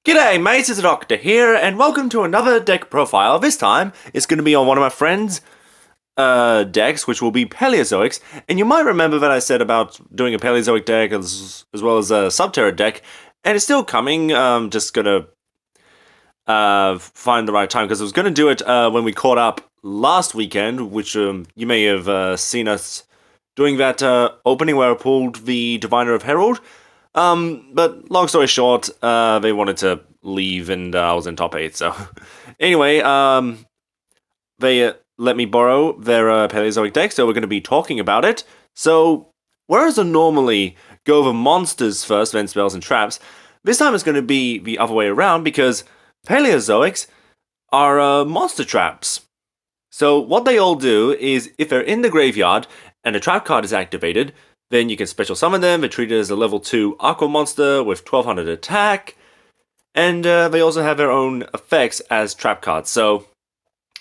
G'day mates, it's the Doctor here, and welcome to another deck profile. This time, it's going to be on one of my friends' decks, which will be Paleozoics. And you might remember that I said about doing a Paleozoic deck as well as a Subterra deck, and it's still coming. Just gonna find the right time, because I was gonna do it when we caught up last weekend, which you may have seen us doing that opening where I pulled the Diviner of Herald. But long story short, they wanted to leave and I was in top 8, so... Anyway, they let me borrow their Paleozoic deck, so we're going to be talking about it. So, whereas I normally go over monsters first, then spells and traps, this time it's going to be the other way around, because Paleozoics are monster traps. So what they all do is, if they're in the graveyard and a trap card is activated, then you can special summon them. They're treated as a level 2 Aqua monster with 1200 attack. And they also have their own effects as trap cards. So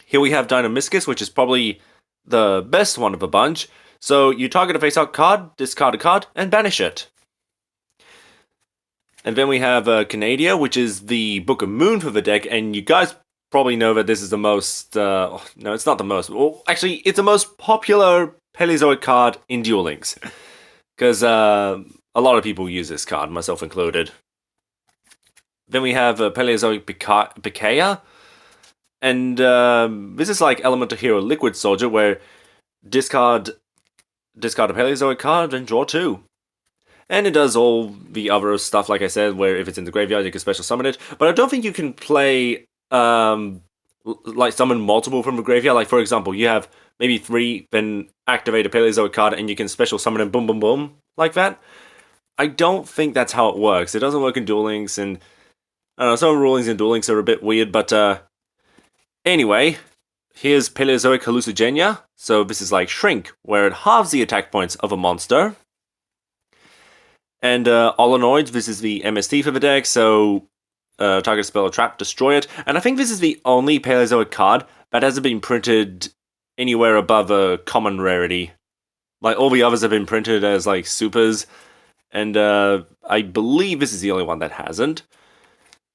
here we have Dynamiscus, which is probably the best one of the bunch. So you target a face-up card, discard a card, and banish it. And then we have Canadia, which is the Book of Moon for the deck. And you guys probably know that this is the most... no, it's not the most. Well, actually, it's the most popular Paleozoic card in Duel Links. Because a lot of people use this card, myself included. Then we have Paleozoic Pikaia. And this is like Elemental Hero Liquid Soldier, where discard a Paleozoic card and draw 2. And it does all the other stuff, like I said, where if it's in the graveyard, you can special summon it. But I don't think you can play, like, summon multiple from the graveyard. Like, for example, you have maybe 3, then activate a Paleozoic card, and you can special summon them boom, boom, boom, like that. I don't think that's how it works. It doesn't work in Duel Links, and I don't know, some rulings in Duel Links are a bit weird, but anyway, here's Paleozoic Hallucigenia. So this is like Shrink, where it halves the attack points of a monster. And Olenoids, this is the MST for the deck, so target spell or trap, destroy it. And I think this is the only Paleozoic card that hasn't been printed anywhere above a common rarity. Like, all the others have been printed as, like, supers, and I believe this is the only one that hasn't.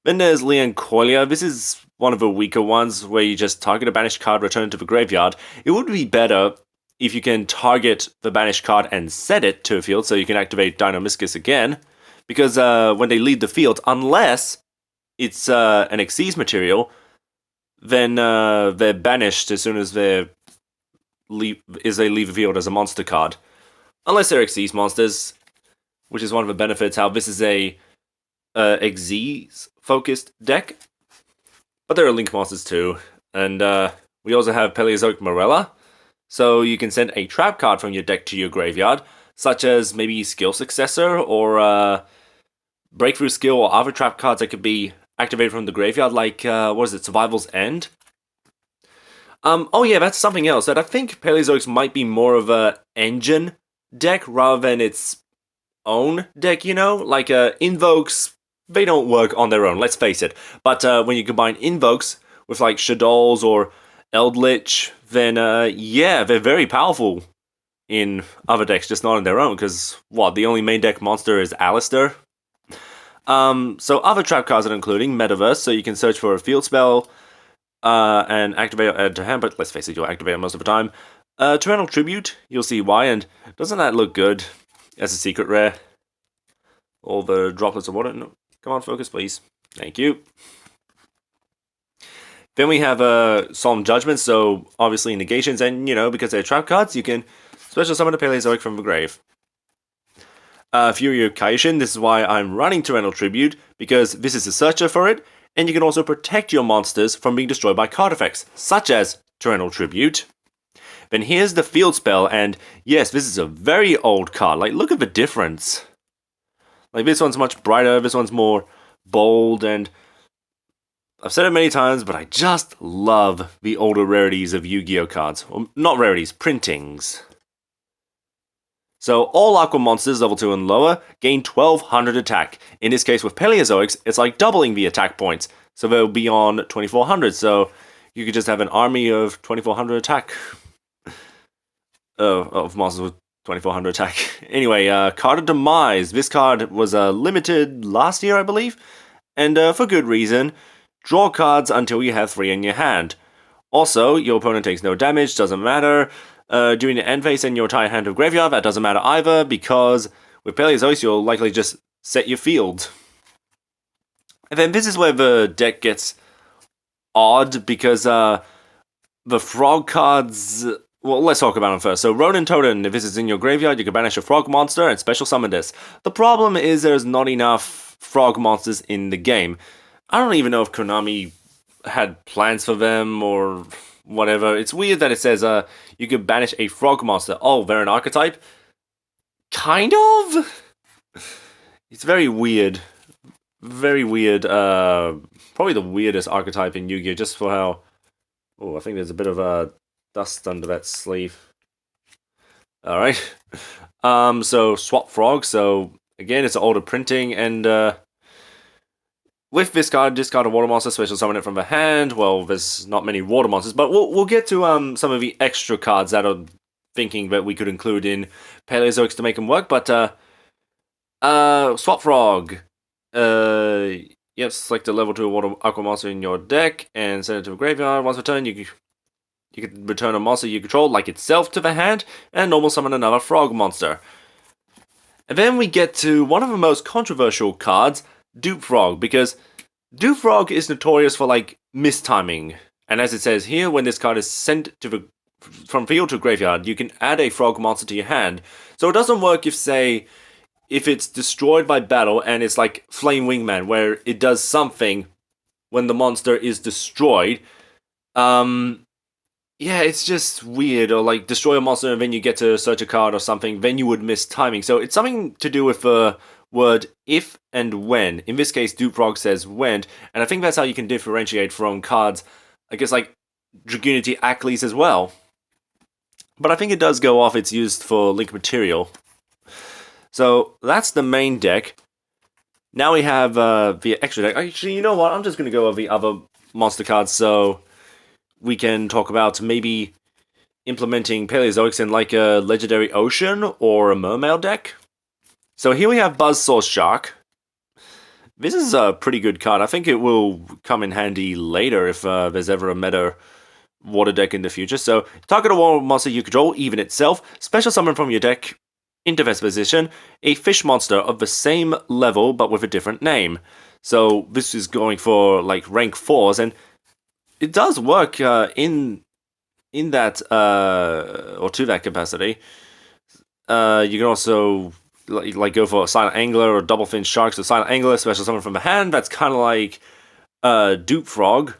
Then there's Leancoilia. This is one of the weaker ones, where you just target a banished card, return it to the graveyard. It would be better if you can target the banished card and set it to a field, so you can activate Dynamiscus again, because when they leave the field, unless it's an Xyz material, then they're banished as soon as they leave the field as a monster card. Unless they're Xyz monsters, which is one of the benefits, how this is a Xyz-focused deck. But there are Link monsters too. And we also have Paleozoic Morella. So you can send a trap card from your deck to your graveyard, such as maybe Skill Successor, or Breakthrough Skill, or other trap cards that could be activated from the graveyard, like, what is it, Survival's End? Oh yeah, that's something else, that I think Paleozoics might be more of a engine deck rather than its own deck, you know? Like, Invokes, they don't work on their own, let's face it. But when you combine Invokes with, like, Shadows or Eldritch, then, yeah, they're very powerful in other decks, just not on their own, because, what, the only main deck monster is Alistair? So other trap cards are including Metaverse, so you can search for a field spell, and activate it to hand, but let's face it, you'll activate it most of the time. Terminal Tribute, you'll see why, and doesn't that look good as a secret rare? All the droplets of water, no, come on, focus please, thank you. Then we have Solemn Judgment, so obviously negations, and, you know, because they're trap cards, you can special summon a Paleozoic from the grave. Fury of Kaishin, this is why I'm running Terminal Tribute, because this is a searcher for it, and you can also protect your monsters from being destroyed by card effects, such as Terminal Tribute. Then here's the field spell, and yes, this is a very old card. Like, look at the difference. Like, this one's much brighter, this one's more bold, and I've said it many times, but I just love the older rarities of Yu-Gi-Oh cards. Well, not rarities, printings. So all Aqua monsters, level 2 and lower, gain 1200 attack. In this case with Paleozoics, it's like doubling the attack points. So they'll be on 2400, so you could just have an army of 2400 attack. Of monsters with 2400 attack. Anyway, Card of Demise. This card was limited last year, I believe. And for good reason, draw cards until you have 3 in your hand. Also, your opponent takes no damage, doesn't matter. During the end phase and your entire hand of graveyard, that doesn't matter either, because with Paleozoics, you'll likely just set your field. And then this is where the deck gets odd, because the frog cards... Well, let's talk about them first. So, Rodent Totem, if this is in your graveyard, you can banish a frog monster and special summon this. The problem is there's not enough frog monsters in the game. I don't even know if Konami had plans for them or whatever. It's weird that it says you can banish a frog monster. Oh, they're an archetype? Kind of? It's very weird. Very weird. Probably the weirdest archetype in Yu-Gi-Oh! Just for how... Oh, I think there's a bit of dust under that sleeve. Alright. So, Swap Frog. So, again, it's an older printing, and with this card, discard a water monster, special summon it from the hand. Well, there's not many water monsters, but we'll get to some of the extra cards that are thinking that we could include in Paleozoics to make them work. But Swap Frog. Yep, select a level 2 water aqua monster in your deck and send it to a graveyard. Once per turn, you can return a monster you control like itself to the hand and normal summon another frog monster. And then we get to one of the most controversial cards, Dupe Frog, because Dupe Frog is notorious for, like, mistiming. And as it says here, when this card is sent from field to graveyard, you can add a frog monster to your hand. So it doesn't work if, say, if it's destroyed by battle and it's like Flame Wingman, where it does something when the monster is destroyed. Yeah, it's just weird. Or like destroy a monster and then you get to search a card or something, then you would miss timing. So it's something to do with the word if and when. In this case, Dupe Frog says when, and I think that's how you can differentiate from cards, I guess, like Dragunity Ackley's as well. But I think it does go off, it's used for link material. So that's the main deck. Now we have the extra deck. Actually, you know what? I'm just going to go over the other monster cards so we can talk about maybe implementing Paleozoics in like a Legendary Ocean or a Mermaid deck. So here we have Buzzsaw Shark. This is a pretty good card. I think it will come in handy later if there's ever a meta water deck in the future. So target a water monster you control, even itself. Special summon from your deck into this position a fish monster of the same level but with a different name. So this is going for like rank 4s, and it does work in that or to that capacity. You can also like go for a Silent Angler or Double Fin Shark. So Silent Angler, special summon from the hand. That's kind of like Dupe Frog.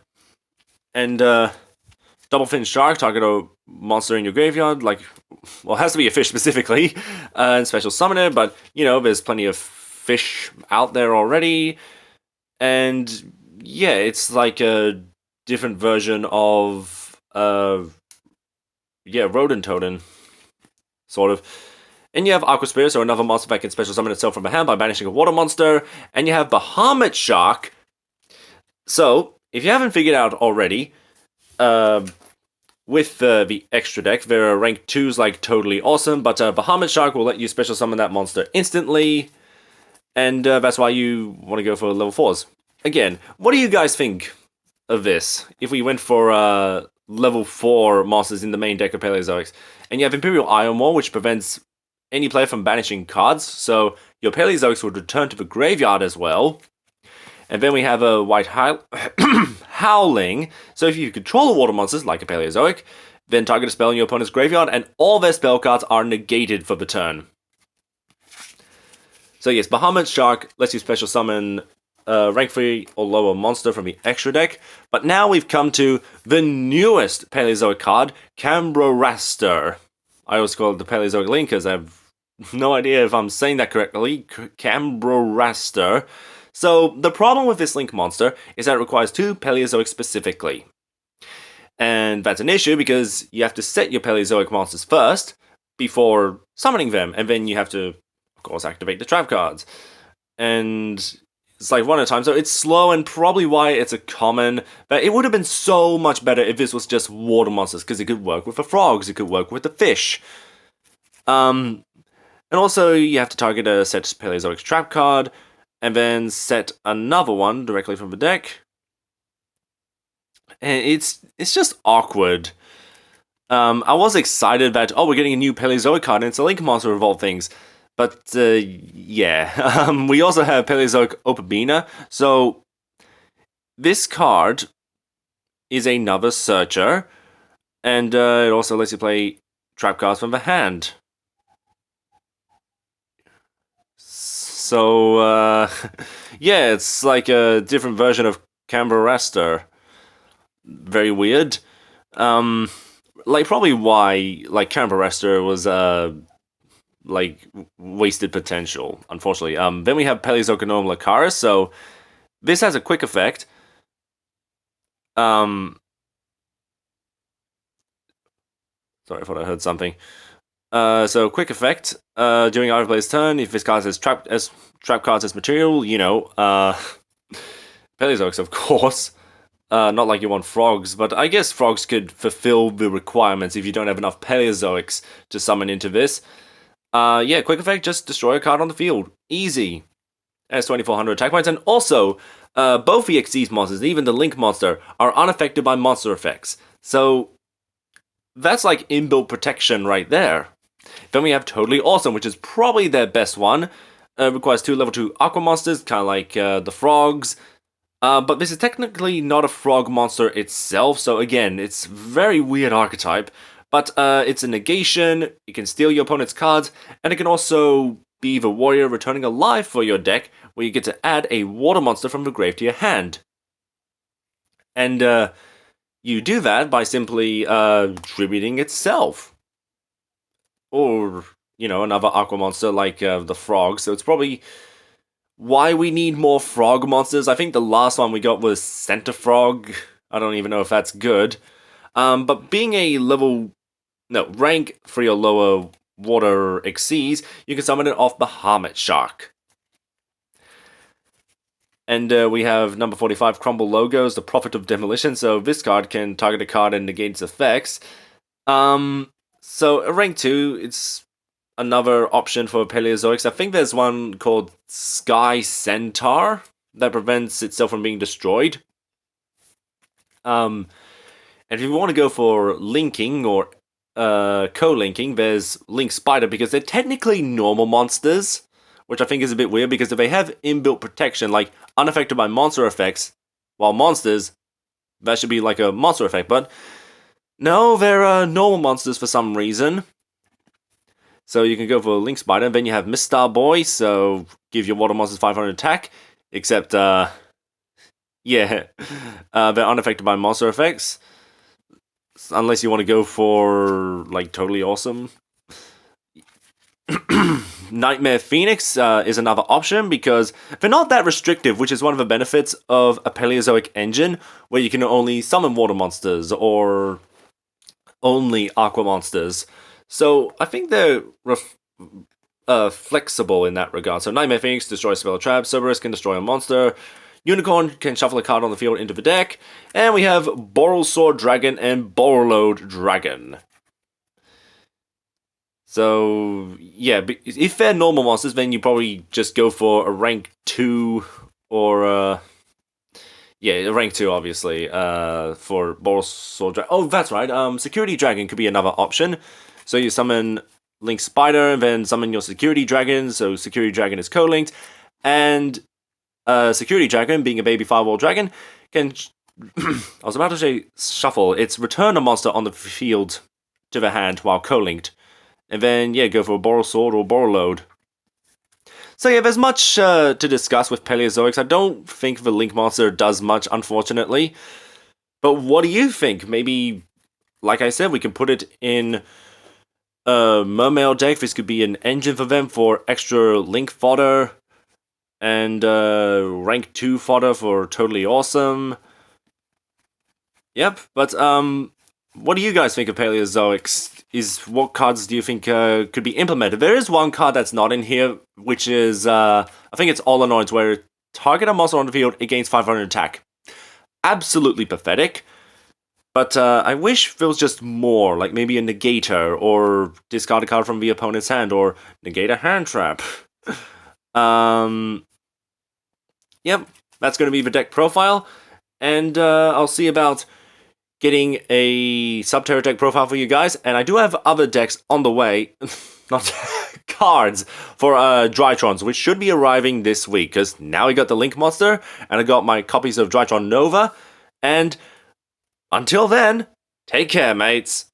And Double Fin Shark, target a monster in your graveyard, like, well, it has to be a fish specifically, and special summon it, but, you know, there's plenty of fish out there already, and, yeah, it's like a different version of, Rodent Totem, sort of. And you have Aqua Spirit, so another monster that can special summon itself from a hand by banishing a water monster, and you have Bahamut Shark. So, if you haven't figured out already, with the extra deck, there are rank 2s like totally awesome, but Bahamut Shark will let you special summon that monster instantly, and that's why you want to go for level 4s. Again, what do you guys think of this? If we went for level 4 monsters in the main deck of Paleozoics, and you have Imperial Iron Maw, which prevents any player from banishing cards, so your Paleozoics would return to the graveyard as well. And then we have a White Howling. So if you control the water monsters, like a Paleozoic, then target a spell in your opponent's graveyard, and all their spell cards are negated for the turn. So yes, Bahamut Shark lets you special summon rank 3 or lower monster from the extra deck. But now we've come to the newest Paleozoic card, Cambrorastor. I always call it the Paleozoic Link because I have no idea if I'm saying that correctly. Cambrorastor. So, the problem with this Link monster is that it requires 2 Paleozoics specifically. And that's an issue because you have to set your Paleozoic monsters first before summoning them, and then you have to, of course, activate the trap cards. And it's like one at a time, so it's slow and probably why it's a common, but it would have been so much better if this was just water monsters, because it could work with the frogs, it could work with the fish. And also, you have to target a set Paleozoic trap card, and then set another one directly from the deck. And it's just awkward. I was excited that, oh, we're getting a new Paleozoic card, and it's a Link Monster of all things. But, yeah. We also have Paleozoic Opabina, so this card is another searcher, and it also lets you play trap cards from the hand. So, yeah, it's like a different version of Camberester. Very weird. Like, probably why, like, Camberester was, like, wasted potential, unfortunately. Then we have Paleozoic Lacaris, so this has a quick effect. Sorry, I thought I heard something. So quick effect. During either player's turn, if this card has trap cards as material, you know, Paleozoics, of course. Not like you want frogs, but I guess frogs could fulfill the requirements if you don't have enough Paleozoics to summon into this. Yeah, quick effect, just destroy a card on the field. Easy. Has 2400 attack points, and also, both the Xyz monsters, even the Link monster, are unaffected by monster effects. So, that's like inbuilt protection right there. Then we have Totally Awesome, which is probably their best one. Requires 2 level 2 Aqua monsters, kind of like the frogs. But this is technically not a frog monster itself, so again, it's very weird archetype. But it's a negation, it can steal your opponent's cards, and it can also be the warrior returning alive for your deck, where you get to add a water monster from the grave to your hand. And you do that by simply tributing itself. Or, you know, another aqua monster like the frog, so it's probably why we need more frog monsters. I think the last one we got was Center Frog. I don't even know if that's good. But being a rank 3 or lower water Xyz, you can summon it off the Hermit Shark. And we have number 45, Crumble Logos, the Prophet of Demolition, so this card can target a card and negate its effects. So at rank 2, it's another option for Paleozoics. I think there's one called Sky Centaur that prevents itself from being destroyed. And if you want to go for linking or co-linking, there's Link Spider, because they're technically normal monsters, which I think is a bit weird, because if they have inbuilt protection, like unaffected by monster effects, while monsters, that should be like a monster effect, but no, they're normal monsters for some reason. So you can go for Link Spider, then you have Mistar Boy, so give your water monsters 500 attack, except, yeah, they're unaffected by monster effects, unless you want to go for, like, Totally Awesome. Nightmare Phoenix is another option, because they're not that restrictive, which is one of the benefits of a Paleozoic engine, where you can only summon water monsters, or only aqua monsters. So I think they're flexible in that regard. So Nightmare Phoenix destroys spell trap, Cerberus can destroy a monster, Unicorn can shuffle a card on the field into the deck, and we have Borrelsword Dragon and Borrelode Dragon. So, yeah, if they're normal monsters, then you probably just go for a rank 2 or, yeah, rank 2, obviously, for Borrelsword Dragon. Oh, that's right, Security Dragon could be another option. So you summon Link Spider, and then summon your Security Dragon, so Security Dragon is co-linked, and Security Dragon, being a baby Firewall Dragon, can, I was about to say shuffle, it's return a monster on the field to the hand while co-linked, and then, yeah, go for a Borrelsword or Borrelode. So yeah, there's much to discuss with Paleozoics. I don't think the Link monster does much, unfortunately, but what do you think? Maybe, like I said, we can put it in Mermail deck. This could be an engine for them for extra Link fodder, and rank 2 fodder for Totally Awesome. Yep, but what do you guys think of Paleozoics? What cards do you think could be implemented? There is one card that's not in here, which is, I think it's Allanoids, where target a monster on the field, it gains 500 attack. Absolutely pathetic. But I wish there was just more, like maybe a Negator, or discard a card from the opponent's hand, or negate a hand trap. yep, that's going to be the deck profile. And I'll see about getting a Subterra deck profile for you guys. And I do have other decks on the way, not cards, for Drytrons, which should be arriving this week. Because now we got the Link Monster, and I got my copies of Drytron Nova. And until then, take care, mates.